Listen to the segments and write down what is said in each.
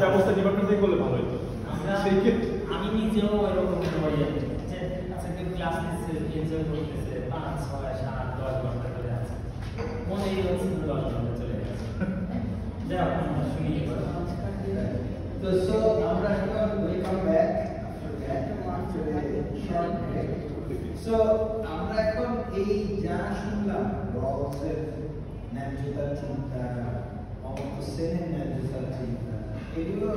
ব্যবস্থা ডিপার্টমেন্ট থেকে করলে ভালো হতো। আমি নিজেও ওইরকমের হয়ে যে আচ্ছা কেউ ক্লাস নিচ্ছে এনজয় করতেছে 5, 6, 7, 10 ঘন্টা করে আছে মনেই হচ্ছে 10 ঘন্টা চলে গেছে। যাই হোক আমরা শুনি এবার। তো সো আমরা এখন welcome back short break. So আমরা এখন এই যা শুনলাম রসের ন্যায্যতার চিন্তা, অমর্ত্য সেনের ন্যায্যতার চিন্তা, এগুলো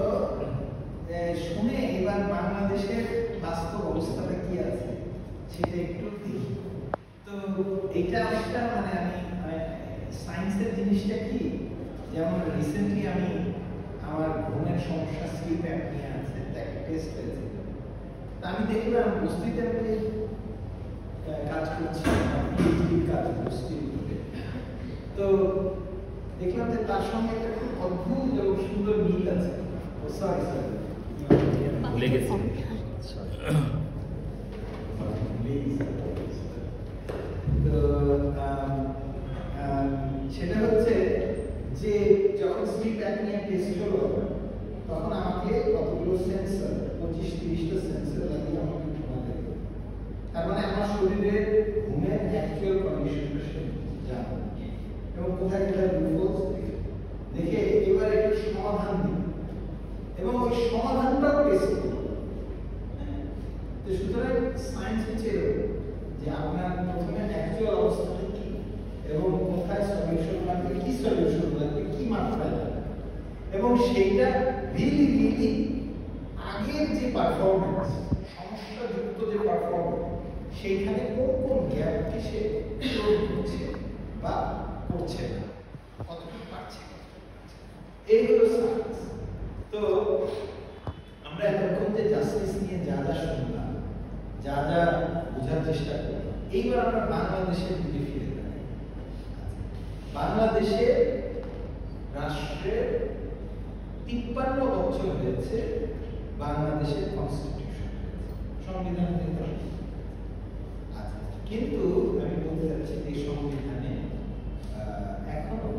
শুনে এবার বাংলাদেশের বাস্তব অবস্থাটা কি আছে সেটা একটু দেখি। তো এটা একটা মানে আমি সায়েন্সের জিনিসটা কি, যেমন রিসেন্টলি আমি আমার ঘুমের সমস্যা স্লিপ অ্যাপনিয়া আছে একটা টেস্ট হয়েছে। তা আমি দেখলাম বস্তিতে আমি কাজ করছি, পিএইচডি কাজ বস্তির উপরে। তো দেখলাম যে তার সঙ্গে একটা খুব অদ্ভুত এবং সুন্দর মিল আছে। সরি ভুলে গেছি। তো সেটা হচ্ছে যে যখন স্লিপ অ্যাপনিয়া টেস্ট হলো তখন আমাকে কতগুলো সেন্সর 25-30টা সেন্সর লাগিয়ে আমাকে ঘুমাতে হবে। তার মানে আমার শরীরের ঘুমের অ্যাকচুয়াল কন্ডিশনটা সে জানে এবং কোথায় কোথায় গ্লুকোজ দেখে এবার একটু সমাধান দিই এবং ওই সমাধানটাও টেস্ট করি। তো সুতরাং সায়েন্স হচ্ছে যে আপনার প্রথমে অ্যাকচুয়াল অবস্থাটা কি এবং কোথায় সলিউশন লাগবে, কি সলিউশন লাগবে, কি মাত্রায় লাগবে এবং সেইটা রিলি আগের যে পারফরমেন্স, সমস্যাযুক্ত যে পারফরমেন্স, সেইখানে কোন কোন গ্যাপকে সে পূরণ করছে বা করছে না, কতটুকু পারছে। এই হলো সায়েন্স। তো আমরা এতক্ষণ যে জাস্টিস নিয়ে যা যা শুনলাম, যা যা বোঝার চেষ্টা করলাম, এইবার আমরা বাংলাদেশের দিকে ফিরে যাই। বাংলাদেশে রাষ্ট্রের 53 বছর হয়েছে বাংলাদেশের কনস্টিটিউশন, সংবিধান হয়েছে। আচ্ছা, কিন্তু আমি বলতে চাচ্ছি এই সংবিধানে এখনো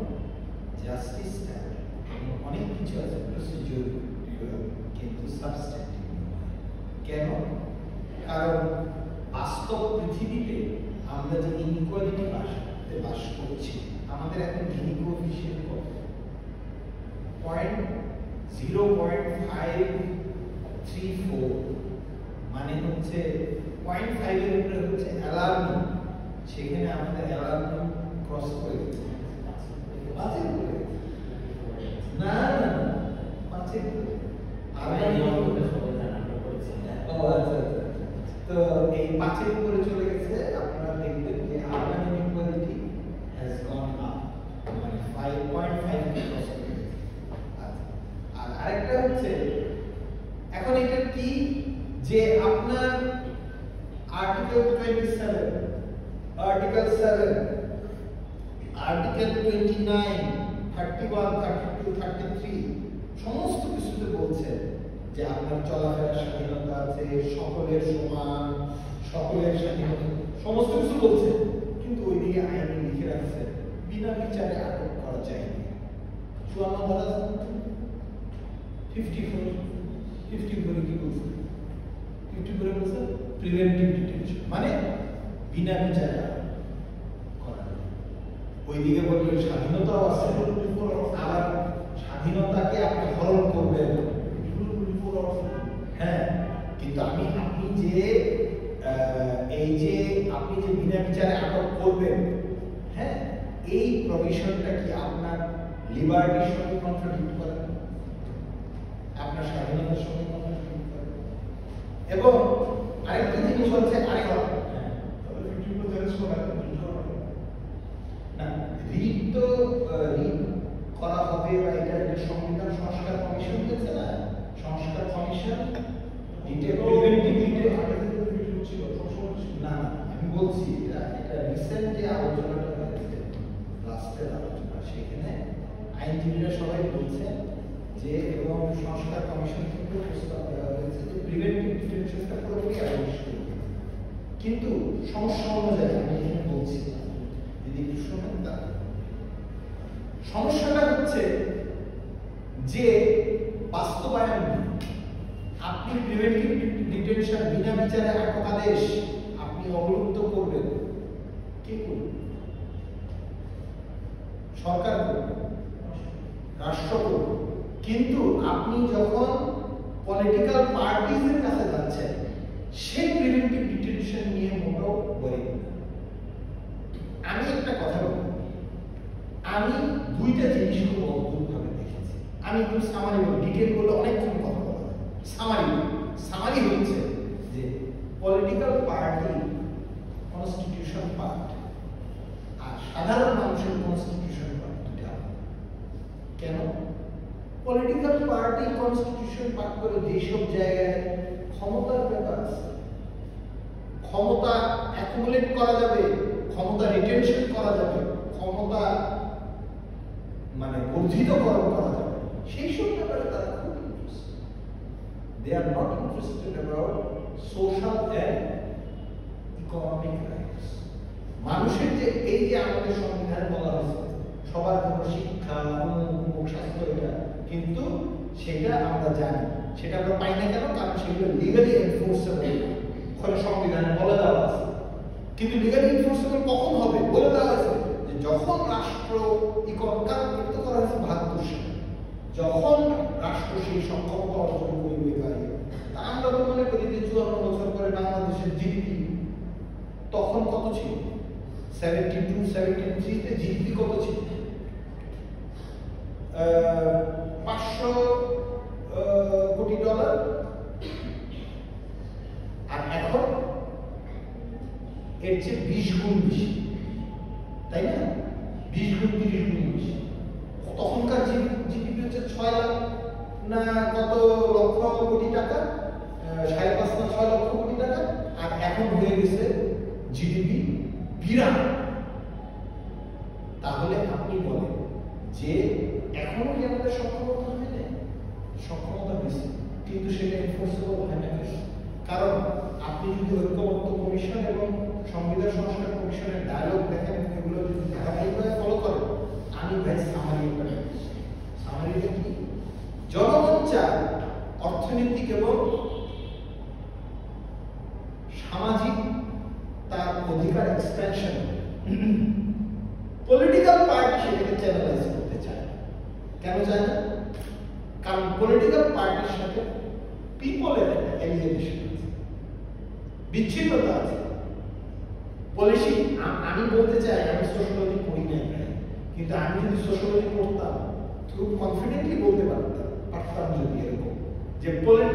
জাস্টিসটা অনেক কিছু আছে প্রসিডিউর কিন্তু সাবস্ট্যান্টিভ কেন? কারণ বাস্তব পৃথিবীতে আমরা যে ইনইকুয়ালিটি বাস করছি, আমাদের এখন গিনি কোএফিশিয়েন্ট কত? 0.534, মানে হচ্ছে 0.5 এর উপরে হচ্ছে অ্যালার্মিং, সেখানে আমাদের অ্যালার্মিং ক্রস করে গেছে। 5 এর উপরে না 5 এর উপরে তো এই 5 এর উপরে চলে গেছে। আপনারা দেখবেন যে urban inequality has gone up, মানে 5.5 ক্রস করে গেছে। আর আরেকটা হচ্ছে এখন এটা কি যে আপনার আর্টিকেল 27, আর্টিকেল 7, আর্টিকেল 29, 31, 32, 33 সমস্ত কিছুতে বলছে যে আপনার চলাফেরার স্বাধীনতা আছে, সকলের সমান, সকলের স্বাধীনতা, সমস্ত কিছু বলছে। কিন্তু ওইদিকে আইনে লিখে রাখছে বিনা বিচারে আটক করা যায়নি। 54 ধারা 54 কি বলছে? 54 বলছে প্রিভেন্টিভ ডিটেনশন, মানে বিনা বিচারে আটক করা। ওইদিকে বলবে স্বাধীনতাও আছে, আবার স্বাধীনতাকে আপনি হরণ করবেন। হ্যাঁ, কিন্তু আপনি যে এই যে আপনি যে বিনা বিচারে আটক করবেন, হ্যাঁ, এই প্রভিশনটা কি আপনার লিবার্টির সঙ্গে কন্ট্রাডিক্ট করে, আপনার স্বাধীনতার সঙ্গে কন্ট্রাডিক্ট করে। এবং আরেকটা জিনিস হচ্ছে না, রিট তো রিট করা হবে, বা এটা সংবিধান সংস্কার কমিশন হয়েছে না, সংস্কার কমিশন না, আমি বলছি এটা রিসেন্ট যে আলোচনাটা হয়েছে, লাস্টের আলোচনা, সেখানে আইনজীবীরা সবাই বলছেন যে এবং সংস্কার কমিশন থেকে প্রস্তাব দেওয়া হয়েছে যে প্রিভেন্টিভ ডিটেনশনটা পুরোপুরি অ্যাবলিশ করবে। কিন্তু সমস্যা অনুযায়ী আমি এখানে বলছি, যদি একটু শুনেন, তাহলে সমস্যাটা হচ্ছে যে বাস্তবায়ন নেই। আপনি প্রিভেন্টিভ ডিটেনশন বিনা বিচারে আটকাদেশ আপনি অবলুপ্ত করবেন, কে করবে? সরকার করবে, রাষ্ট্র করবে। কিন্তু আপনি যখন পলিটিক্যাল পার্টিজের কাছে যাচ্ছেন, সেই প্রিভেন্টিভ ডিটেনশন নিয়ে মোটেও বলি। আমি একটা কথা বলি, আমি দুইটা জিনিস খুব অদ্ভুতভাবে দেখেছি। আমি একটু সামারি বলি, ডিটেল বলে অনেকক্ষণ কথা বলা যায়। সামারি হচ্ছে যে পলিটিক্যাল পার্টি কনস্টিটিউশন পার্ট আর সাধারণ মানুষের কনস্টিটিউশন পার্ট দুটা। কেন? পলিটিক্যাল পার্টি কনস্টিটিউশন পার্ট করে যেসব জায়গায় ক্ষমতার ব্যাপার আছে, ক্ষমতা অ্যাকুমুলেট করা যাবে, ক্ষমতা রিটেনশন করা যাবে, ক্ষমতা মানে বর্ধিতকরণ করা যাবে, সেই সব ব্যাপারে তারা খুব interested. They are not interested about social and economic rights. মানুষের যে এই যে আমাদের সংবিধানে বলা হয়েছে সবার জন্য শিক্ষা, স্বাস্থ্য, এটা কিন্তু সেটা আমরা জানি, সেটা আমরা পাই না কেন? কারণ সেগুলো লিগালি এনফোর্সেবল ওখানে সংবিধানে বলে দেওয়া আছে। কিন্তু লিগালি এনফোর্সেবল কখন হবে বলে দেওয়া আছে যে যখন রাষ্ট্র কারণ ব্যক্ত করা হয়েছে ৭২ সালে, যখন রাষ্ট্র সেই সক্ষমতা অর্জন করবে। তা আমরা তো মনে করি যে ৫৪ বছর পরে বাংলাদেশের জিডিপি তখন কত ছিল? 72-73-তে জিডিপি কত ছিল? ৫০০ কোটি ডলার। আর এখন এর চেয়ে ২০ গুণ বেশি, তাই না? ২০ গুণ ৩০ গুণ বেশি। তখনকার জিডিপি হচ্ছে ৬ লাখ না কত লক্ষ কোটি টাকা, ৫.৫ না ৬ লক্ষ কোটি টাকা। আর এখন হয়ে গেছে জিডিপি ৮২। তাহলে আপনি বলেন যে এখনো কি আমাদের সক্ষমতা হয়নি? সক্ষমতা বেশি, কিন্তু সেটা এনফোর্সেবল হয় না। কারণ আপনি যদি ঐক্যমত্য কমিশন এবং সংবিধান সংস্কার কমিশনের ডায়ালগ দেখেন, এগুলো যদি ধারাবাহিকভাবে ফলো করেন, আমি ভাই সামারিটা কি? জনগণ চায় অর্থনৈতিক এবং সামাজিক তার অধিকার এক্সপেনশন। পলিটিক্যাল পার্টি সেটাকে চ্যানেলাইজ করতে চায়। কেন চায় না? কারণ পলিটিক্যাল পার্টির সাথে পিপলের একটা এলিয়েনেশন আছে, বিচ্ছিন্নতা আছে। পলিসি আমি বলতে চাই, আমি সোশ্যোলজি পড়ি নাই, কিন্তু আমি যদি সোশ্যোলজি পড়তাম খুব কনফিডেন্টলি বলতে পারতাম যদি এরকম যে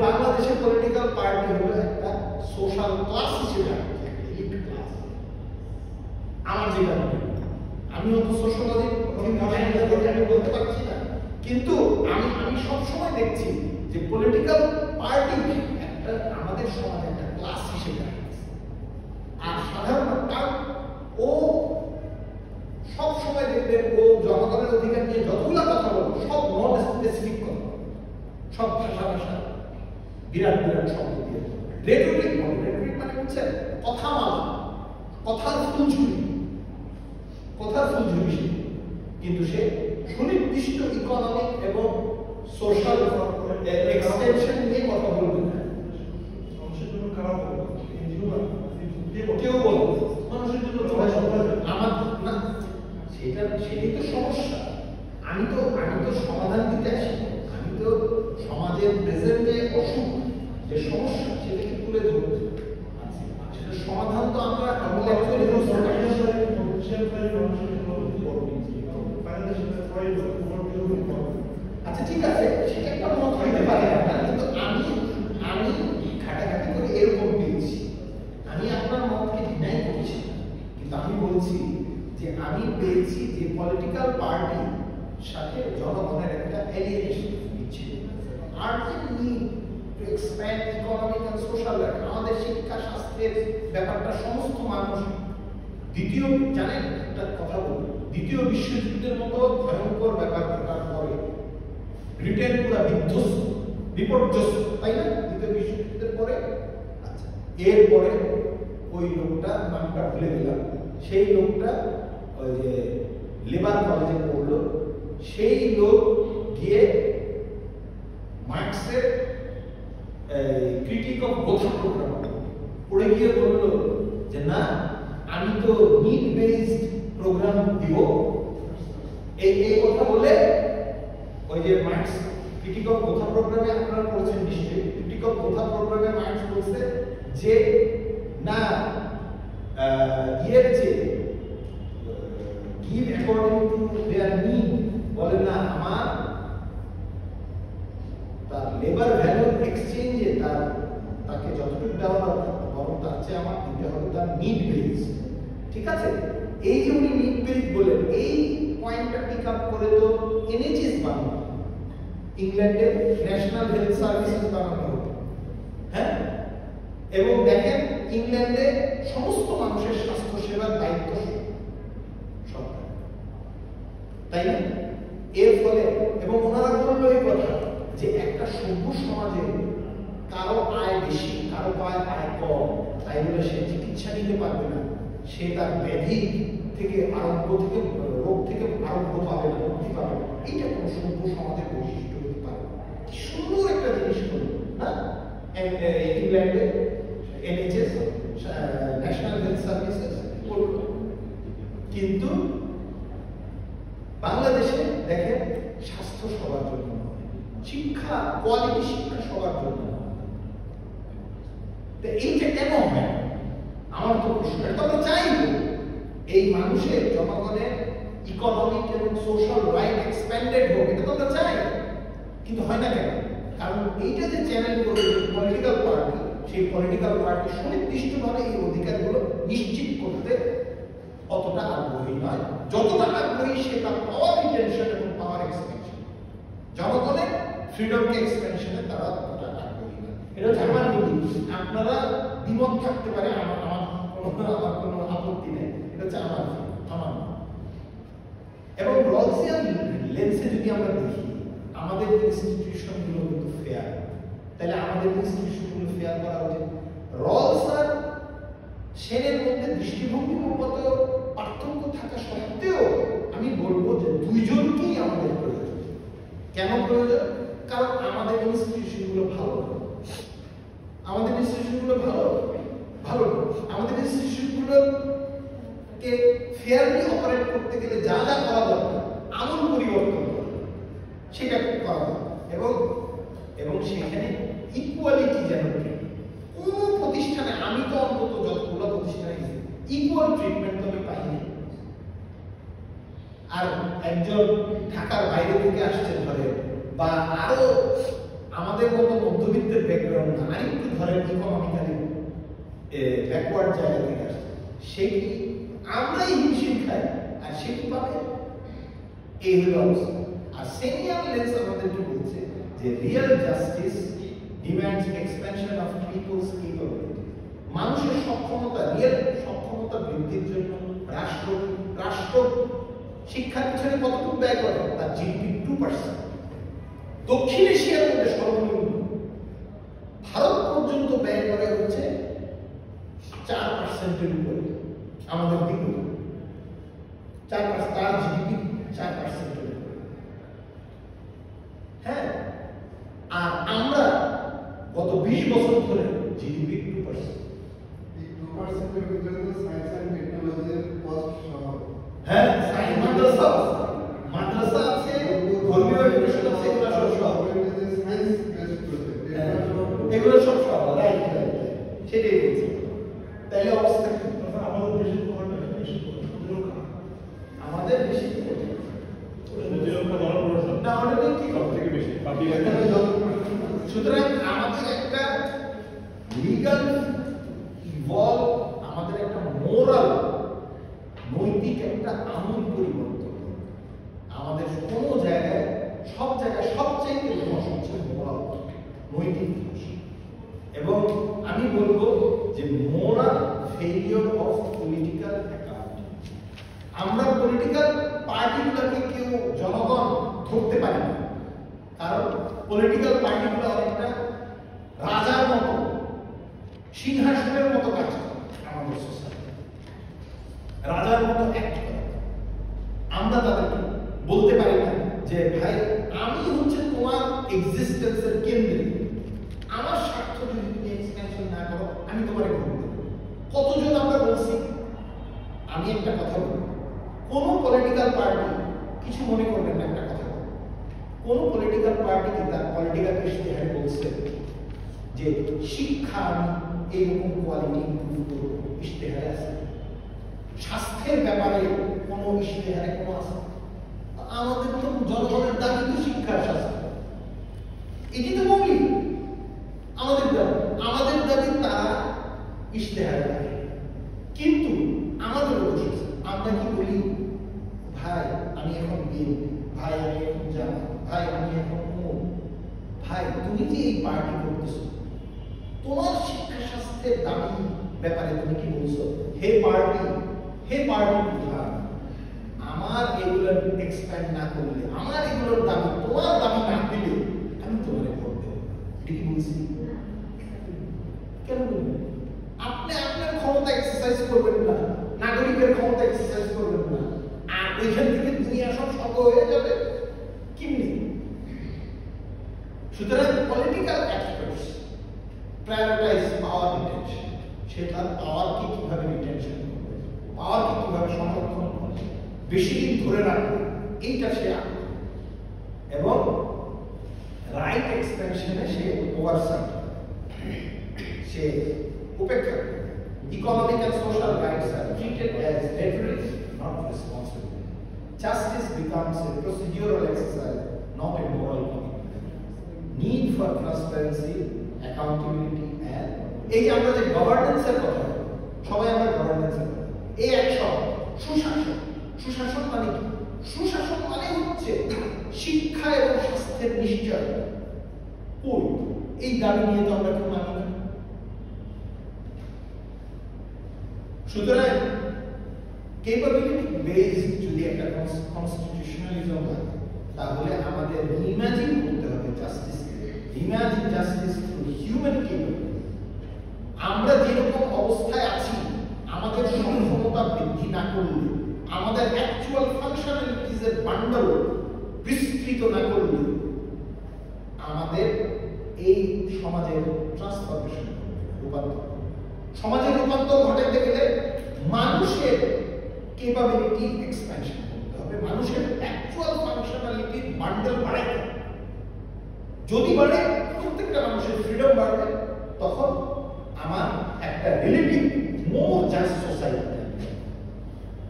বাংলাদেশের পলিটিক্যাল পার্টি হলো একটা সোশ্যাল ক্লাস হিসেবে ক্লাস। আমার যেটা মনে হয়, আমি হয়তো সোশ্যোলজি আমি বলতে পারছি না, কিন্তু আমি সবসময় দেখছি যে পলিটিক্যাল পার্টি একটা আমাদের সমাজে একটা ক্লাস হিসেবে। আর সাধারণ কারণ ও সবসময় দেখবেন ও জনগণের অধিকার নিয়ে যতগুলো কথা বলবো সব নন স্পেসিফিক কথা, সব ভাষা বিরাট শব্দ দিয়ে রেটরিক বলে। রেটরিক মানে হচ্ছে কথামালা, কথার ফুলঝুরি, কিন্তু সে সুনির্দিষ্ট ইকোনমিক এবং সোশ্যাল এক্সটেনশন নিয়ে কথা বলবে না। মানুষের জন্য খারাপ হবে, কেউ বলবে মানুষের জন্য আমার না, সেটাই তো সমস্যা। আমি তো সমাধান দিতে আসি, আমি তো সমাজের প্রেজেন্টে অসুখ যে সমস্যা সেটাকে তুলে ধরতে। সেটা সমাধান তো আমরা আচ্ছা ঠিক আছে, সেটা একটা মত হইতে পারে না, কিন্তু আমি ঘাটাঘাটি করে এরকম পেয়েছি। আমি আপনার মতকে ডিনাই করছি, কিন্তু আমি বলছি যে আমি পেয়েছি যে পলিটিক্যাল পার্টির সাথে জনগণের একটা এলিয়েনেশন দিচ্ছে। Urgent need to expand economic and social life. আমাদের শিক্ষা শাস্ত্রের ব্যাপারটা সমস্ত মানুষ জানেন। একটা কথা বলবো, দ্বিতীয় বিশ্বযুদ্ধের মতো ভয়ঙ্কর ব্যাপার ঘটার পরে ব্রিটেন পুরো বিপর্যস্ত, তাই না? দ্বিতীয় বিশ্বযুদ্ধের পরে। আচ্ছা, এরপরে ওই লোকটা, নামটা ভুলে গেলাম, সেই লোকটা ওই যে লেবার কলেজে পড়লো, সেই লোক গিয়ে মার্কসের ক্রিটিক অফ গোথা প্রোগ্রাম পড়ে গিয়ে বলল যে না আমি তো নিড বেসড প্রোগ্রাম দিব, এই কথা বলে ওই যে মার্কস ক্রিটিক অফ গোথা প্রোগ্রামে আপনারা পড়ছেন নিশ্চয়ই, ক্রিটিক অফ গোথা প্রোগ্রামে মার্কস বলছে যে না ইয়ের যে give according to their need, বলে না আমার তার লেবার ভ্যালু এক্সচেঞ্জে তাকে যতটুকু দেওয়া দরকার বরং তার চেয়ে আমার দিতে হবে তার নিড বেস। ঠিক আছে, এই যে উনি নিড বেস বলেন, এই পয়েন্টটা পিক আপ করে তো এনএইচএস বানানো, ইংল্যান্ডের ন্যাশনাল হেলথ সার্ভিসেস বানানো হলো। হ্যাঁ, এবং দেখেন ইংল্যান্ডে সমস্ত মানুষের স্বাস্থ্য সেবার দায়িত্ব সরকার, তাই না? এর ফলে এবং ওনারা বললো এই কথা যে একটা সভ্য সমাজে কারো আয় বেশি কারো আয় কম, তাই বলে সে চিকিৎসা নিতে পারবে না, সে তার ব্যাধি থেকে আরোগ্য থেকে রোগ থেকে আরোগ্য পাবে না, মুক্তি পাবে না। এইটা কোনো সভ্য সমাজের বৈশিষ্ট্য হতে পারে। কি সুন্দর একটা জিনিস হলো না ইংল্যান্ডে এনএইচএস ন্যাশনাল হেলথ সার্ভিসেস। কিন্তু বাংলাদেশে দেখেন স্বাস্থ্য সবার জন্য, শিক্ষা কোয়ালিটি শিক্ষা সবার জন্য। তো এইটা কেন হয় আমার তো প্রশ্ন, এটা তো চাইব এই মানুষের জনগণের ইকোনমিক এবং সোশ্যাল রাইট এক্সপ্যান্ডেড হোক, এটা তো আমরা চাই, কিন্তু হয় না কেন? কারণ এইটা যে চ্যানেল করে পলিটিক্যাল পার্টি, সেই পলিটিক্যাল পার্টি সুনির্দিষ্টভাবে এই অধিকারগুলো নিশ্চিত করতে অতটা আগ্রহী নয়, যতটা আগ্রহী সেটা পাওয়ার রিটেনশন এবং পাওয়ার এক্সপেনশন। জনগণের ফ্রিডমকে এক্সপেনশনে তারা অতটা আগ্রহী নয়। এটা হচ্ছে আমার নীতি, আপনারা দ্বিমত থাকতে পারে, আমার কোনো আপত্তি নেই, এটা হচ্ছে আমার। এবং রলসিয়ান লেন্সে যদি আমরা দেখি আমাদের ইনস্টিটিউশনগুলো কিন্তু ফেয়ার, তাহলে আমাদের ইনস্টিটিউশনগুলো ফেয়ার করা উচিত। রলস আর সেনের মধ্যে দৃষ্টিভঙ্গিগত পার্থক্য থাকা সত্ত্বেও আমি বলবো যে দুইজনকেই আমাদের প্রয়োজন। কেন প্রয়োজন? কারণ আমাদের ইনস্টিটিউশনগুলো ভালো, আমাদের ইনস্টিটিউশনগুলো ভালো আমাদের ইনস্টিটিউশনগুলোকে ফেয়ারলি অপারেট করতে গেলে যা যা করা দরকার আমূল পরিবর্তন সেটা করা দরকার, এবং সেখানে ইকুয়ালিটি যেন কোন প্রতিষ্ঠানে, আমি তো অন্তত যতগুলো প্রতিষ্ঠানে গেছি ইকুয়াল ট্রিটমেন্ট তো আমি পাইনি। আর একজন ঢাকার বাইরে থেকে আসছে ধরে, বা আরো আমাদের মতো মধ্যবিত্তের ব্যাকগ্রাউন্ড না, আরেকটু ধরেন ইকোনমিক্যালি ব্যাকওয়ার্ড জায়গা থেকে আসছে, সে কি আমরাই হিমশিম খাই আর সে কি পাবে? এই হলো অবস্থা। আর সেনিয়ার লেন্স আমাদেরকে বলছে যে real justice demands expansion of people's capability. মানুষের সক্ষমতা, রিয়েল সক্ষমতা বৃদ্ধির জন্য রাষ্ট্র শিক্ষার পিছনে কতটুকু ব্যয় করে? তার জিডিপি 2%। দক্ষিণ এশিয়ার মধ্যে সর্বনিম্ন, ভারত পর্যন্ত ব্যয় করে হচ্ছে 4%-এর উপরে। আমাদের দিকে 4%, তার জিডিপি 4%-এর উপরে। হ্যাঁ, আর আমরা গত 20 বছর ধরে জিডিপি 2%। হ্যাঁ, মাদ্রাসা আছে, ধর্মীয় এডুকেশন আছে, এগুলো সব রাইট, সেটাই বলছি। তাইলে অবস্থা আমাদের বেশি সুতরাং আমাদের একটা লিগাল ইভলভ, আমাদের একটা মোরাল নৈতিক একটা আমূল পরিবর্তন। আমাদের কোনো জায়গায় সব জায়গায় সবচাইতে সমস্যা হচ্ছে মোরাল, নৈতিক সমস্যা। এবং আমি বলবো যে moral failure of political accountability. আমরা পলিটিক্যাল পার্টিগুলোকে কেউ জনগণ ধরতে পারি না, কারণ পলিটিক্যাল পার্টিগুলো অনেকটা রাজার মতো, সিংহাসনের মতো কাজ করে আমাদের সোসাইটি, রাজার মতো অ্যাক্ট করে। আমরা তাদেরকে বলতে পারি না যে ভাই আমি হচ্ছে তোমার এক্সিস্টেন্সের কেন্দ্রে, আমার স্বার্থ যদি তুমি এক্সপেনশন না করো আমি তোমার ভোট দেবো। কতজন আমরা বলছি? আমি একটা কথা বলি, কোন পলিটিক্যাল পার্টি কিছু মনে করবেন না, একটা কথা বলি, কোন পলিটিক্যাল পার্টি কি তার পলিটিক্যাল ইশতেহারে বলছে যে শিক্ষা আমি এইরকম কোয়ালিটি ইমপ্রুভ করবো? ইশতেহারে আছে? স্বাস্থ্যের ব্যাপারে কোনো ইশতেহারে কোনো আছে? আমাদের তো জনগণের দাবি তো শিক্ষা স্বাস্থ্য, এটি তো মৌলিক আমাদের দাবি। আমাদের দাবি তারা ইশতেহারে রাখে, কিন্তু আমাদের দোষ আমরা কি বলি, ভাই আমি এখন বিয়ে, ভাই আমি এখন জামা, ভাই আমি এখন অমুক, ভাই তুমি যে এই পার্টি করতেছো তোমার শিক্ষা স্বাস্থ্যের দাবি ব্যাপারে তুমি কি বলছো? হে পার্টি প্রধান, আমার এগুলোর এক্সপ্যান্ড না করলে, আমার এগুলোর দাবি তোমার দাবি না দিলে আমি তোমার ভোট দেবো, এটা কি বলছি? কেন বলবেন? আপনি আপনার ক্ষমতা এক্সারসাইজ করবেন না, নাগরিকের ক্ষমতা এক্সারসাইজ করবেন না, আর ওইখান থেকে দুনিয়া সব শত হয়ে যাবে কেমনি? সুতরাং পলিটিক্যাল অ্যাক্টরস প্রায়োরিটাইজ পাওয়ার রিটেনশন, সেটা পাওয়ারকে কিভাবে রিটেনশন করবে, পাওয়ারকে কিভাবে সংরক্ষণ করবে, বেশি দিন ধরে রাখবে, এইটা সে আগ্রহ, এবং রাইট এক্সপেনশনে সে ওভারসাইট, সে উপেক্ষা করে। Economic and social rights are treated as leverage, not responsibility. Justice becomes a procedural exercise, not a moral commitment. Need for transparency, accountability, and এই আমরা যে গভর্নেন্সের কথা বলি, সবাই আমরা গভর্নেন্সের কথা, এই এক শব্দ সুশাসন। সুশাসন মানে কি? সুশাসন মানে হচ্ছে শিক্ষা এবং স্বাস্থ্যের নিশ্চয়তা। কই এই দাবি নিয়ে তো আমরা কেউ মানি না। সুতরাং ক্যাপাবিলিটি বেসড যদি একটা কনস্টিটিউশনালিজম হয়, তাহলে আমাদের ইমাজিন করতে হবে জাস্টিসকে, imagine justice through human capability. আমরা যেরকম অবস্থায় আছি, আমাদের সক্ষমতা বৃদ্ধি না করলে, আমাদের অ্যাকচুয়াল ফাংশনালিটিজের বান্ডল বিস্তৃত না করলে, আমাদের এই সমাজের ট্রান্সফরমেশন, রূপান্তর, সমাজের রূপান্তর ঘটাতে গেলে মানুষের ক্যাপাবিলিটি এক্সপ্যানশন করতে হবে, মানুষের অ্যাকচুয়াল ফাংশনালিটির বান্ডল বাড়াতে হবে। যদি বাড়ে, প্রত্যেকটা মানুষের ফ্রিডম বাড়বে, তখন আমার একটা রিলেটিভ মোর জাস্ট সোসাইটি।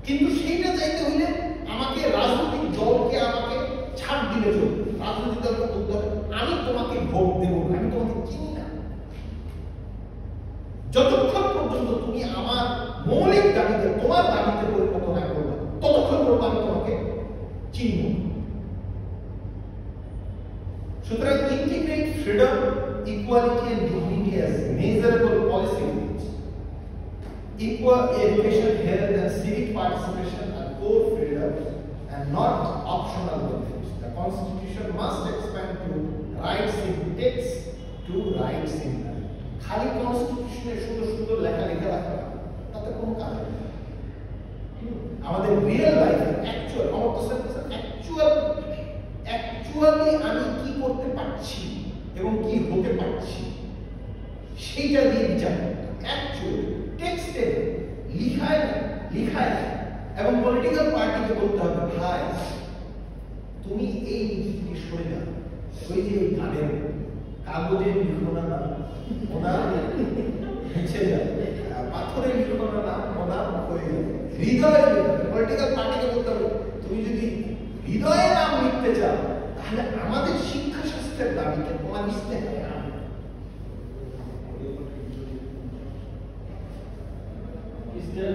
কিন্তু সেইটা চাইতে হলে আমাকে রাজনৈতিক দলকে আমাকে ছাড় দিলে চলবে, রাজনৈতিক দলকে বলতে হবে আমি তোমাকে ভোট দেবো, আমি তোমাকে চিনি না। যতক্ষণ পর্যন্ত তুমি আমার মৌলিক দাবিতে, তোমার দাবিতে পরিণত না করবে, ততক্ষণ পর্যন্ত আমি তোমাকে চিনব। সুতরাং integrate freedom, equality and dignity as measurable policy goals. Equal education, health and civic participation are core freedoms and not optional benefits. The Constitution must expand to rights in text to rights in life. খালি কনস্টিটিউশনে সুন্দর সুন্দর লেখা লিখে রাখা তাতে কোনো কাজ হবে না। আমাদের রিয়েল লাইফে অ্যাকচুয়াল অ্যাকচুয়ালি আমি কি করতে পারছি এবং কি হতে পারছি সেইটা দিয়ে বিচার করতে হবে। অ্যাকচুয়ালি টেক্সটে লিখায় এবং পলিটিক্যাল পার্টিকে বলতে হবে ভাই তুমি এই জিনিসটি সরে যাও, ওই যে গানের কাগজে লিখো না নাম ওনার মুছে যায়, পাথরে লিখো না নাম ওনার হয়ে যাবে, হৃদয়ে পলিটিক্যাল পার্টিকে বলতে হবে তুমি যদি হৃদয়ে নাম লিখতে চাও তাহলে আমাদের শিক্ষা স্বাস্থ্যের দাবিকে তোমার লিখতে হবে।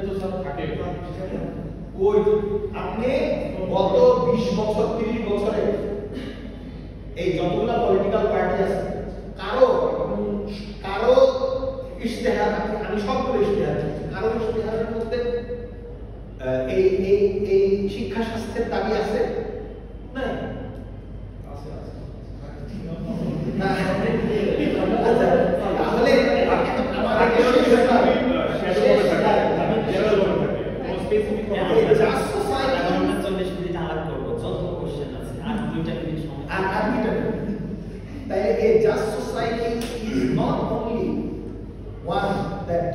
তো সব থাকে ওই আপনি গত 20 বছর 30 বছরে এই যতগুলা পলিটিক্যাল পার্টি আছে কারো ইশতেহার, আমি সবগুলো ইশতেহার কারো ইশতেহারের মধ্যে এই এই এই শিক্ষা স্বাস্থ্যের দাবি আছে না? তাহলে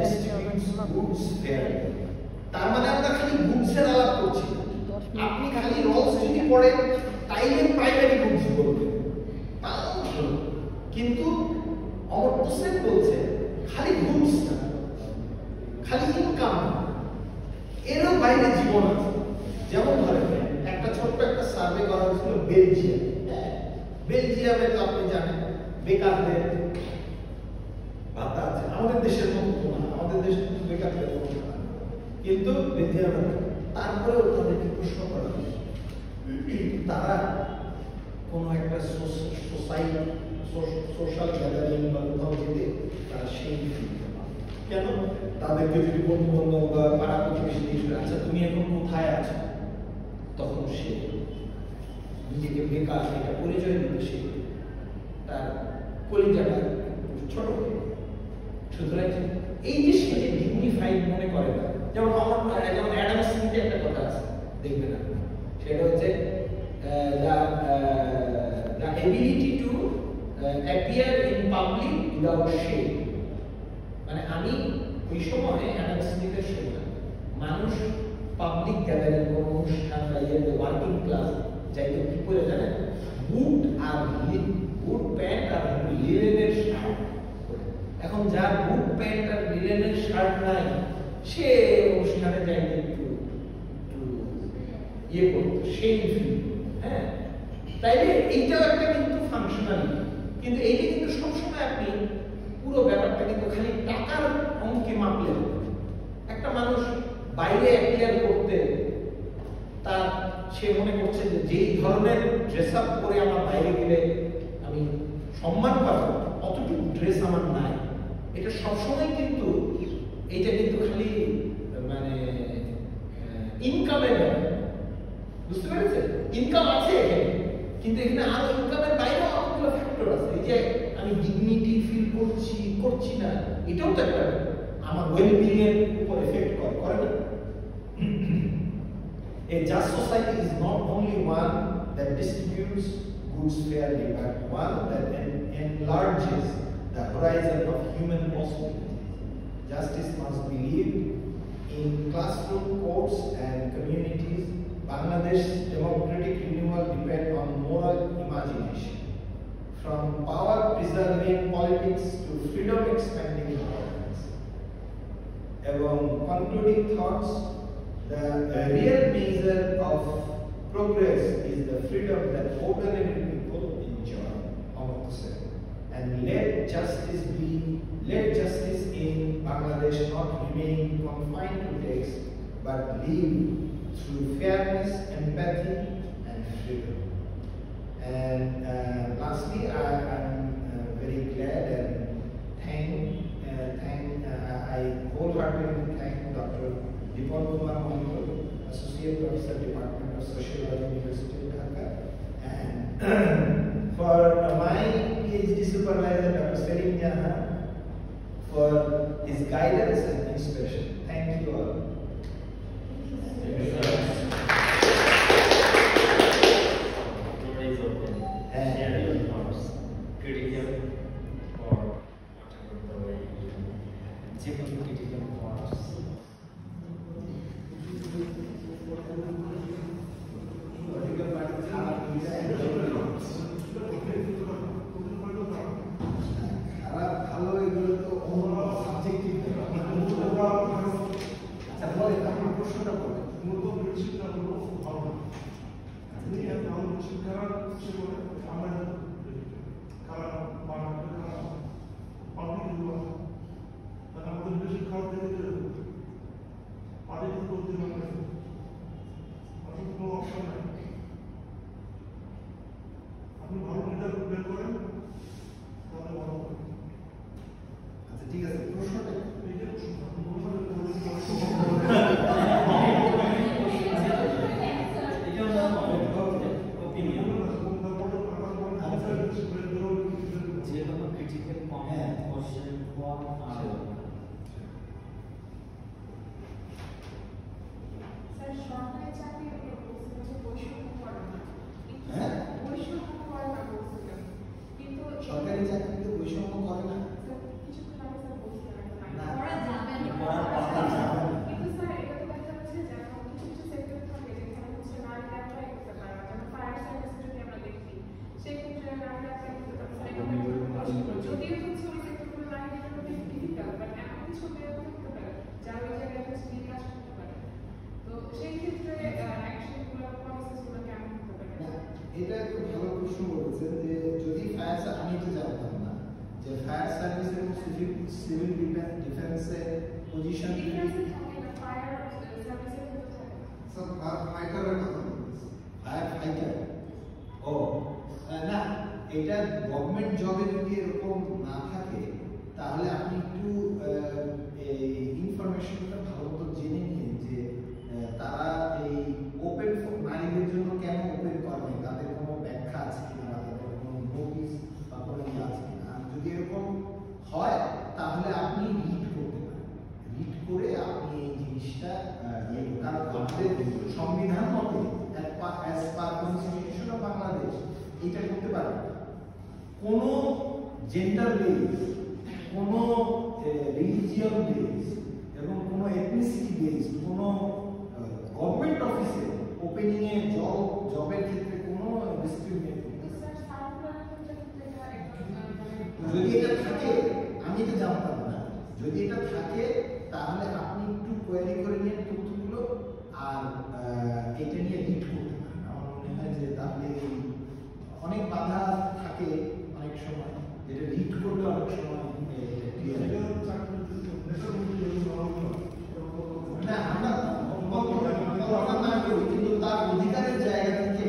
distributes goods fairly. তার মানে আমরা খালি গুডসের আলাপ করছি না। আপনি খালি রলস যদি পড়েন তাইলে প্রাইমারি গুডস বলবেন, তাও ভালো। কিন্তু অমর্ত্য সেন বলছে খালি গুডস না, খালি ইনকাম, এরও বাইরে জীবন আছে। যেমন ধরেন একটা ছোট্ট একটা সার্ভে করা হয়েছিল বেলজিয়াম। বেলজিয়ামে তো আপনি জানেন বেকারদের ভাতা আছে, আমাদের দেশের মতো না, আমাদের দেশে বেকারদের মতো না, কিন্তু বেলজিয়ামে তারপরেও তাদেরকে প্রশ্ন করা হয়েছে তারা কোনো একটা সোসাইটি সোশ্যাল গ্যাদারিং বা কোথাও যেতে তারা সেই কেন তাদেরকে যদি বন্ধু বান্ধব বা পাড়া প্রতিবেশী জিজ্ঞেস আচ্ছা তুমি এখন কোথায় আছো, তখন সে নিজেকে বেকার এটা পরিচয় দিতে সে তার কলিজাটা ছোট হয়ে যায়। সুতরাং এই যে সে যে ডিগনিফাইড মনে করে না, যেমন যেমন অ্যাডাম স্মিথের একটা কথা আছে দেখবেন না, সেটা হচ্ছে the ability to appear in public without shame। মানে আমি ওই সময় অ্যাডাম স্মিথের সময় মানুষ পাবলিক গ্যাদারিং কোনো অনুষ্ঠান বা ইয়েতে ওয়ার্কিং ক্লাস যাইতে কি করে জানেন, বুট আর বুট প্যান্ট আর লিনেনের শার্ট। এখন যার বুট প্যান্ট আর লিনেনের শার্ট নাই সে অনুষ্ঠানে যাইতে একটু ইয়ে করতো, সেই ফিল। হ্যাঁ, তাইলে এইটাও একটা কিন্তু ফাংশনালিটি, কিন্তু এইটা কিন্তু সবসময় আপনি পুরো ব্যাপারটা কিন্তু খালি টাকার অঙ্কে মাপলে একটা মানুষ বাইরে অ্যাপিয়ার করতে তার সে মনে করছে যে যেই ধরনের ড্রেস আপ করে আমার বাইরে গেলে আমি সম্মান পাবো অতটুকু ড্রেস আমার নাই, এটা সবসময় কিন্তু এটা কিন্তু খালি মানে ইনকামের ব্যাপার, বুঝতে পেরেছেন? ইনকাম আছে এখানে, কিন্তু এখানে আরো ইনকামের বাইরেও অনেকগুলো ফ্যাক্টর আছে। এই যে আমি ডিগনিটি ফিল করছি না, এটাও তো একটা আমার ওয়েলবিং এর উপর এফেক্ট করে না। A just society is not only one that distributes goods fairly, but one that enlarges the horizon of human possibilities. Justice must be lived in classroom, courts, and communities. Bangladesh's democratic renewal depends on moral imagination. From power-preserving politics to freedom-expanding governance. Among concluding thoughts, the real measure of progress is the freedom that ordinary people enjoy. And let justice in Bangladesh not remain confined to text, but live through fairness, empathy, and freedom. And lastly, I am very glad and I wholeheartedly thank Dr. Dipal Kumar Mondol, Associate Professor, Department of Sociology, University of Dhaka, and for my PhD supervisor, Dr. Selim Jahan, for his guidance and inspiration. Thank you all. সরকারি চাকরিতে বৈষম্য করে না, করা যাবে service এবং civil ডিফেন্সে position sir ফাইটারের কথা বলছি। ফায়ার ফাইটার ও না, এটা গভর্নমেন্ট জবে যদি এরকম না থাকে তাহলে আপনি একটু এই ইনফরমেশনটা ভালো মতো জেনে নিন যে তারা এই ওপেন নারীদের জন্য কেন ওপেন করে, তাদের কোনো ব্যাখ্যা আছে কিনা, তাদের কোনো নোটিশ বা কোনো ইয়ে আছে কিনা। যদি এরকম হয় তাহলে আপনি রিড করতে পারেন, রিড করে আপনি এই জিনিসটা কারণ আমাদের সংবিধান মতে as per constitution of Bangladesh এটা করতে পারবে না। কোনো জেন্ডার বেস, কোনো রিলিজিয়ন বেস এবং কোনো এথনিসিটি বেস, কোনো গভর্নমেন্ট অফিসে ওপেনিং এ জবের ক্ষেত্রে কোনো ডিসক্রিমিনেট নেই। যদি এটা থাকে, আমি এটা জানতাম না, যদি এটা থাকে তাহলে আপনি একটু কোয়েরি করে নিয়ে তথ্যগুলো আর এটা নিয়ে রিড করতে পারেন। আমার মনে হয় যে তাহলে অনেক বাধা থাকে অনেক সময়, যেটা রিড করলে অনেক সময় না আমরা না করি, কিন্তু তার অধিকারের জায়গা থেকে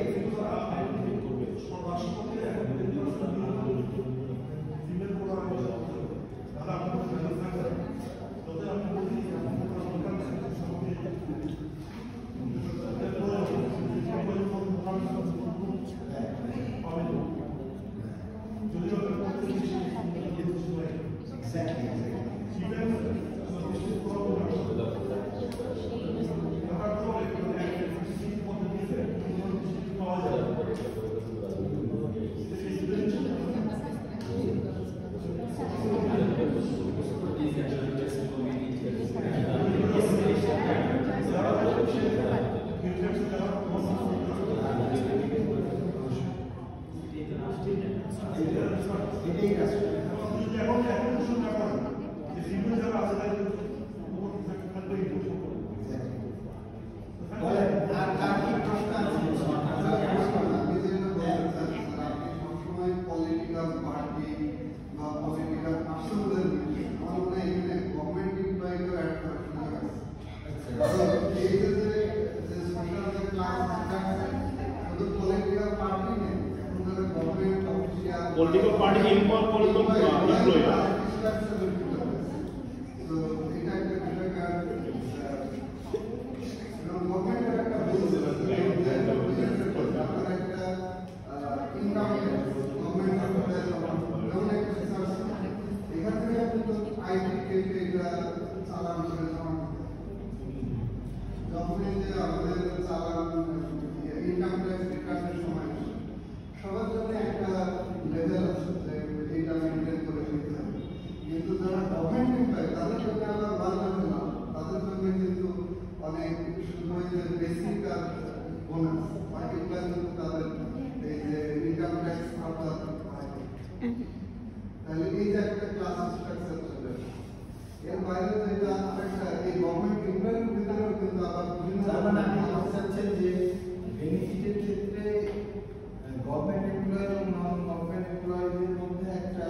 political party involved political employer. সবার জন্য একটা লেভেল আছে যে এইটা মেনটেন করে দিতে হবে, কিন্তু যারা গভর্নমেন্ট এমপ্লয় তাদের জন্য আমরা ভালো না, তাদের জন্য কিন্তু অনেক শুধু যে বেসিক আর বোনাস পার্টিকুলার কিন্তু তাদের এই যে ইনকাম ট্যাক্স অর্থাৎ তাহলে এই যে একটা ক্লাস স্ট্রাকচার চলে আসে। এর বাইরে যেটা আরেকটা এই গভর্নমেন্ট এমপ্লয়ের ভিতরেও কিন্তু আবার বিভিন্ন চাচ্ছেন যে বেনিফিটের ক্ষেত্রে গভর্নমেন্ট এমপ্লয় এবং নন গভর্নমেন্ট এমপ্লয়ীদের মধ্যে একটা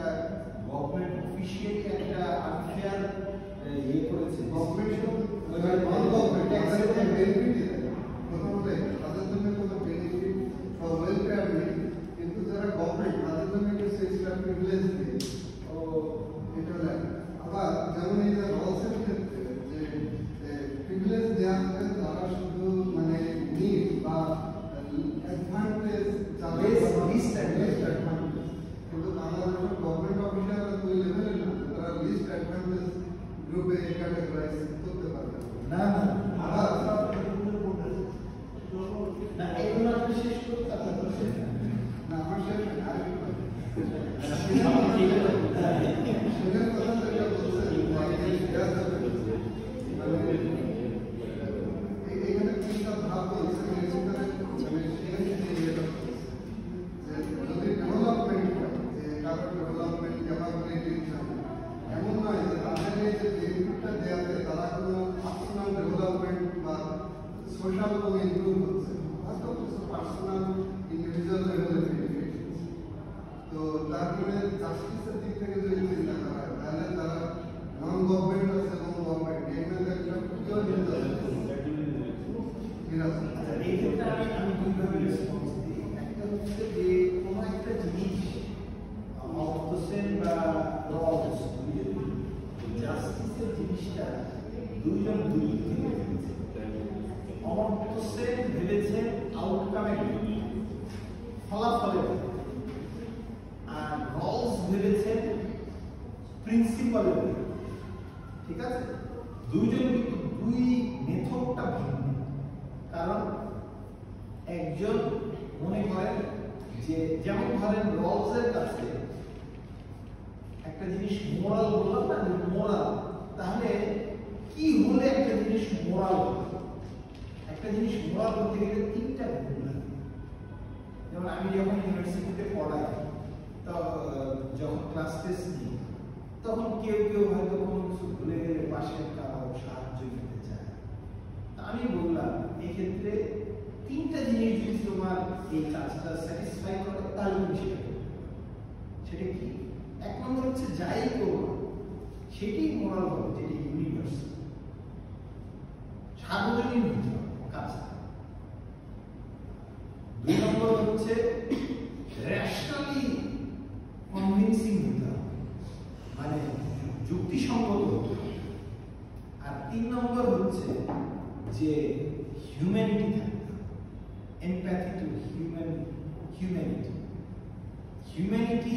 গভর্নমেন্ট অফিসিয়ালি একটা আনফেয়ার ইয়ে করেছে। গভর্নমেন্ট নন গভর্নমেন্ট তাদের কোনো বেনিফিট দেয় প্রথমত তাদের জন্য কোনো বেনিফিট বা ওয়েলফেয়ার নেই, কিন্তু যারা গভর্নমেন্ট তাদের জন্য কিছু এক্সট্রা প্রিভিলেজ দেয়। ও এটা লাগে আবার যেমন এই যে রলসের ক্ষেত্রে যে প্রিভিলেজ দেওয়া হয় তারা শুধু মানে নিড বা অ্যাডভান্টেজ কিন্তু বাংলাদেশের গভর্নমেন্ট অফিসাররা তো ওই লেভেলের না, তারা লিস্ট অ্যাডভান্টেজ গ্রুপে ক্যাটাগরাইজ করতে পারবে না আবার না এগুলো আপনি শেষ করতে আপনার না আমার শেষ আরেকটু সেটার কথা যেটা বলছেন এখানে তিনটা ভাব বলছেন, এর ভিতরে যদি ডেভেলপমেন্ট হয় যে কারোর ডেভেলপমেন্ট ক্যাপাবিলিটি এমন নয় যে তাদের যে বেনিফিটটা দেওয়াতে তারা কোনো পার্সোনাল ডেভেলপমেন্ট বা সোশ্যাল কোনো ইমপ্রুভ হচ্ছে, হয়তো কিছু পার্সোনাল ইন্ডিভিজুয়াল লেভেলের বেনিফিট। তো তারপরে জাস্টিসের দিক থেকে যদি চিন্তা করা হয় জিনিসটা দুইজন দুই দিকে ভেবেছে। অমর্ত্য সেন ভেবেছে আউটকামের দিকে, ফলাফলের দিকে, আর রলস ভেবেছেন প্রিন্সিপালের দিকে। ঠিক আছে, দুইজন কিন্তু দুই মেথডটা ভিন্ন। কারণ একজন মনে করেন যে, যেমন ধরেন রলসের কাছে একটা জিনিস মোরাল বললাম না, মোরাল, তাহলে কি হলে একটা জিনিস মোরাল হবে? একটা জিনিস মোরাল হতে গেলে তিনটা গুণ লাগে। যেমন আমি যখন ইউনিভার্সিটিতে পড়াই, তো যখন ক্লাস টেস্ট নিই, তখন কেউ কেউ হয়তো কোনো কিছু ভুলে গেলে পাশের কারো সাহায্য নিতে চায়। আমি বললাম এক্ষেত্রে তিনটা জিনিস যদি তোমার এই কাজটা স্যাটিসফাই করে, তাহলে তুমি সেটা করবে। সেটা কি? এক নম্বর হচ্ছে যাই করবো সেটি মোরাল হবে, যেটি ইউনিভার্সাল, সার্বজনীন হতে হবে কাজটা। দুই নম্বর হচ্ছে রেশনালি কনভিন্সিং হতে হবে, মানে যুক্তিসঙ্গত হতে হবে। আর তিন নম্বর হচ্ছে যে হিউম্যানিটি থাকবে, এমপ্যাথি টু হিউম্যানিটি। হিউম্যানিটি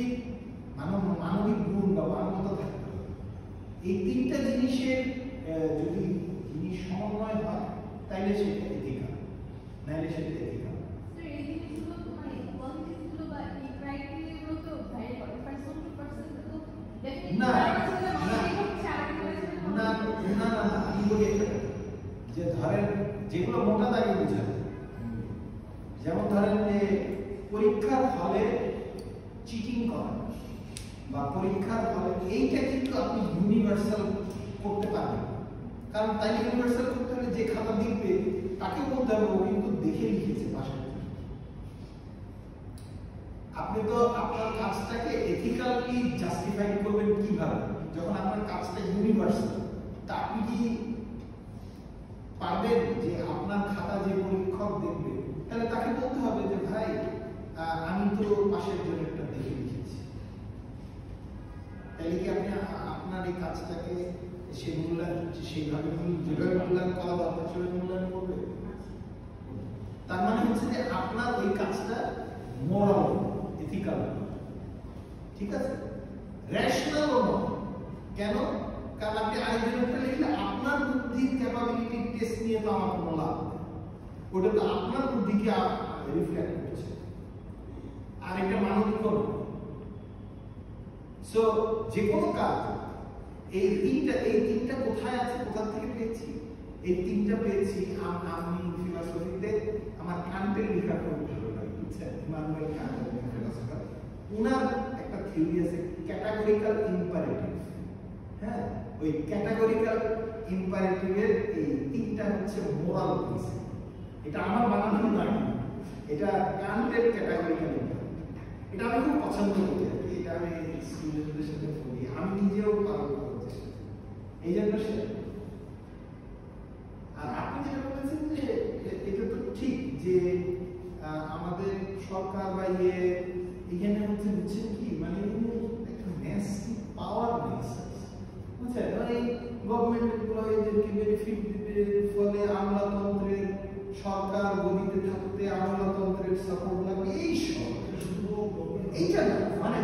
মানবিক গুণ বা মানবতা থাকতে হবে। এই তিনটা জিনিসের যদি জিনিস সমন্বয় হয়, তাইলে সেটা এথিক্যাল, নাইলে সেটা এথিক্যাল। না আমি বলি যে ধরেন যেগুলো মোটা দাগে বোঝায়, যেমন ধরেন যে পরীক্ষার হলে চিটিং করা বা পরীক্ষার হলে, এইটা কিন্তু আপনি ইউনিভার্সাল করতে পারবেন। কারণ তাই ইউনিভার্সাল করতে হলে যে খাতা দেখবে তাকে বলতে হবে ও কিন্তু দেখে লিখেছে পাশে। আপনি তো আপনার কাজটাকে এথিক্যালি জাস্টিফাই করবেন কিভাবে? যখন আপনার কাজটা ইউনিভার্সাল, তা আপনি কি পারবেন যে আপনার খাতা যে পরীক্ষক দেখবে, তাহলে তাকে বলতে হবে যে ভাই আমি তো পাশের জনেরটা দেখে লিখেছি। তাহলে কি আপনি আপনার এই কাজটাকে সেইভাবে যেভাবে মূল্যায়ন করা দরকার সেভাবে মূল্যায়ন করবে? তার মানে হচ্ছে যে আপনার ওই কাজটা মোরাল, এথিক্যাল, ঠিক আছে, রেশনাল নয়। কেন? কারণ আপনি আরেকজনটা লিখলে আপনার বুদ্ধির ক্যাপাবিলিটি টেস্ট নিয়ে তো আমার কোনো লাভ নেই, ওটা তো আপনার বুদ্ধিকে রিফ্লেক্ট করছে, আর এটা মানবিক নয়। সো যে কোনো কাজ এই তিনটা কোথায় আছে, কোথা থেকে পেয়েছি? এই তিনটা পেয়েছি আমি ফিলোসফিতে আমার কান্টের লেখা খুব ভালো লাগে, বুঝছেন? ইমানুয়েল কান্ট ফিলোসফার, ওনার একটা থিওরি আছে ক্যাটাগরিক্যাল ইম্পারেটিভ। হ্যাঁ, ওই ক্যাটাগরিক্যাল ইম্পারেটিভের এই তিনটা হচ্ছে মোরাল প্রিন্সিপল। এটা আমার বানানো নয়, এটা কান্টের ক্যাটাগরিক্যাল ইম্পারেটিভ। এটা আমি খুব পছন্দ করি, এটা আমি স্টুডেন্টদের সাথে পড়ি, আমি নিজেও পালন করতে চাই, এই জন্য সেটা। আর আপনি যেটা বলেছেন যে এটা তো ঠিক যে আমাদের সরকার বা এখানে হচ্ছে বুঝছেন কি, মানে একটা ন্যাস্টি পাওয়ার নেই, বুঝছেন? মানে গভর্নমেন্ট এমপ্লয়িদেরকে বেনিফিট দিবে, ফলে আমলাতন্ত্রের সরকার গদিতে থাকতে আমলাতন্ত্রের সাপোর্ট লাগবে, এইটা না, মানে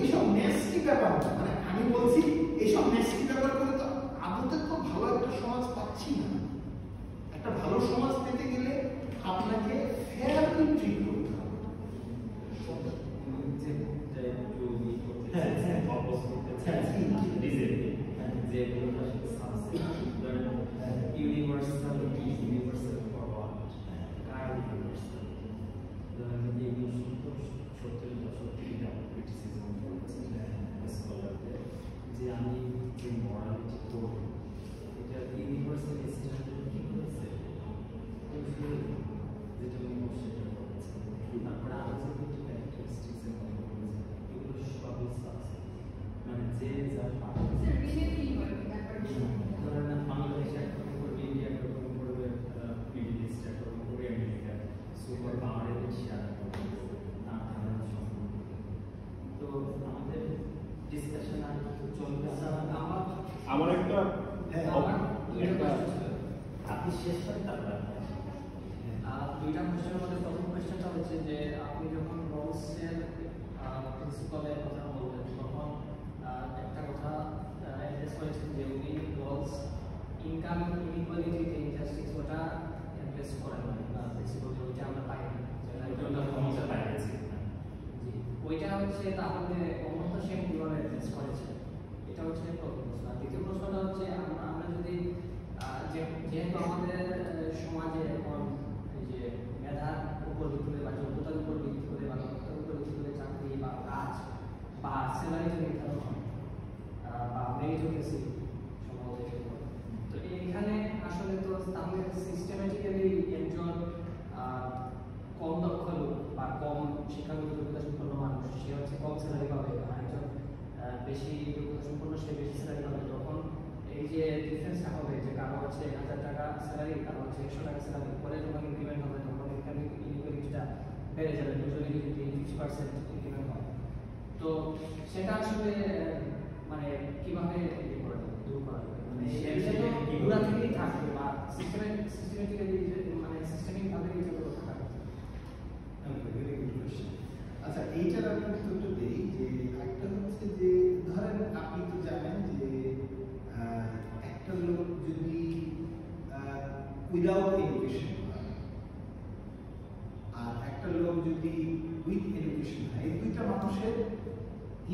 এইসব ন্যাস্টি ব্যাপার। মানে আমি বলছি এইসব ন্যাস্টি ব্যাপার করে তো আদতে তো ভালো একটা সমাজ পাচ্ছি না। একটা ভালো সমাজ পেতে গেলে আপনাকে ফেয়ারলি ট্রিট করতে হবে। যে আমি যে মরালিটি করব, এটা ইউনিভার্সাল স্ট্যান্ডার্ড কি করেছে, যেটা আমি সেটা করেছে। তারপরে আরো যে কিছু ক্যারেক্টারিস্টিক্স এর কথা বলেছে, এগুলো সবই সাকসেস, মানে যে যার ধরেন বাংলাদেশ একরকম করবে, ইন্ডিয়া একরকম করবে, মিডল ইস্ট একরকম করবে, আমেরিকা সুপার পাওয়ারের এশিয়া না ধারণা সম্পূর্ণ। তো আমাদের ডিসকাশন আর চলবে। আমার একটা হ্যাঁ, আমার দুইটা question ছিল। আপনি শেষ করেন তারপর দুইটা কোশ্চেনের মধ্যে প্রথম কোশ্চেনটা হচ্ছে যে আপনি যখন রলসের প্রিন্সিপালের কথা বললেন তখন একটা কথা অ্যাড্রেস করেছেন যে উনি রলস ইনকাম ইনইকুয়ালিটি যে ইনজাস্টিস ওটা অ্যাড্রেস করেন না প্রিন্সিপাল ওইটা আমরা পাই না জি ওইটা হচ্ছে তাহলে অমর্ত্য সেন কিভাবে অ্যাড্রেস করেছে এটা হচ্ছে প্রথম প্রশ্ন আর দ্বিতীয় প্রশ্নটা হচ্ছে আমরা যদি যেহেতু আমাদের সমাজে এখন এই যে মেধার উপর ভিত্তি করে বা যোগ্যতার উপর ভিত্তি করে বা দক্ষতার উপর ভিত্তি করে চাকরি বা কাজ বা স্যালারি নির্ধারণ হয় বা মেরিটোক্রেসি সম্ভবত তো এখানে আসলে তো তাহলে সিস্টেমেটিক্যালি একজন কম দক্ষ লোক বা কম শিক্ষাগত যোগ্যতা সম্পন্ন মানুষ সে হচ্ছে কম স্যালারি পাবে আর একজন বেশি যোগ্যতা সম্পন্ন সে বেশি স্যালারি পাবে তখন এই যে ডিফারেন্সটা হবে যে কারো হচ্ছে 1000 টাকা স্যালারি কারো হচ্ছে 100 টাকা স্যালারি পরে যখন ইনক্রিমেন্ট হবে তখন এখানে ইনইকুয়ালিটিটা বেড়ে যাবে দুজনে যদি 50% ইনক্রিমেন্ট হয় তো সেটা আসলে মানে কিভাবে দূর করা যাবে মানে এটা তো পুরা থেকেই থাকবে বা সিস্টেমেটিক্যালি মানে সিস্টেমিক ভাবে এই যেগুলো থাকবে। আচ্ছা এইটার আমি উত্তরটা দিই যে একটা হচ্ছে যে ধরেন আপনি তো জানেন যে একটা লোক যদি উইদাউট এডুকেশন আর একটা লোক যদি উইথ এডুকেশন হয় এই দুইটা মানুষের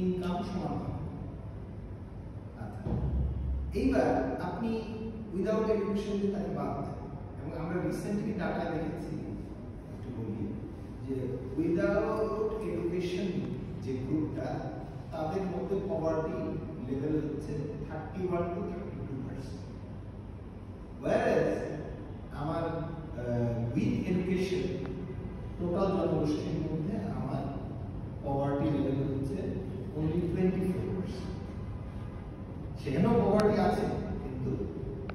ইনকাম সমান হবে। আচ্ছা এইবার আপনি উইদাউট এডুকেশন যদি তাকে বাদ দেন এবং আমরা রিসেন্টলি ডাটা দেখেছি একটু বলি যে উইদাউট এডুকেশন যে গ্রুপটা তাদের মধ্যে পভার্টি লেভেল হচ্ছে 31 to 32%, whereas আমার উইথ এডুকেশন টোটাল জনগোষ্ঠীর মধ্যে আমার পভার্টি লেভেল হচ্ছে only 24%। সেখানেও পভার্টি আছে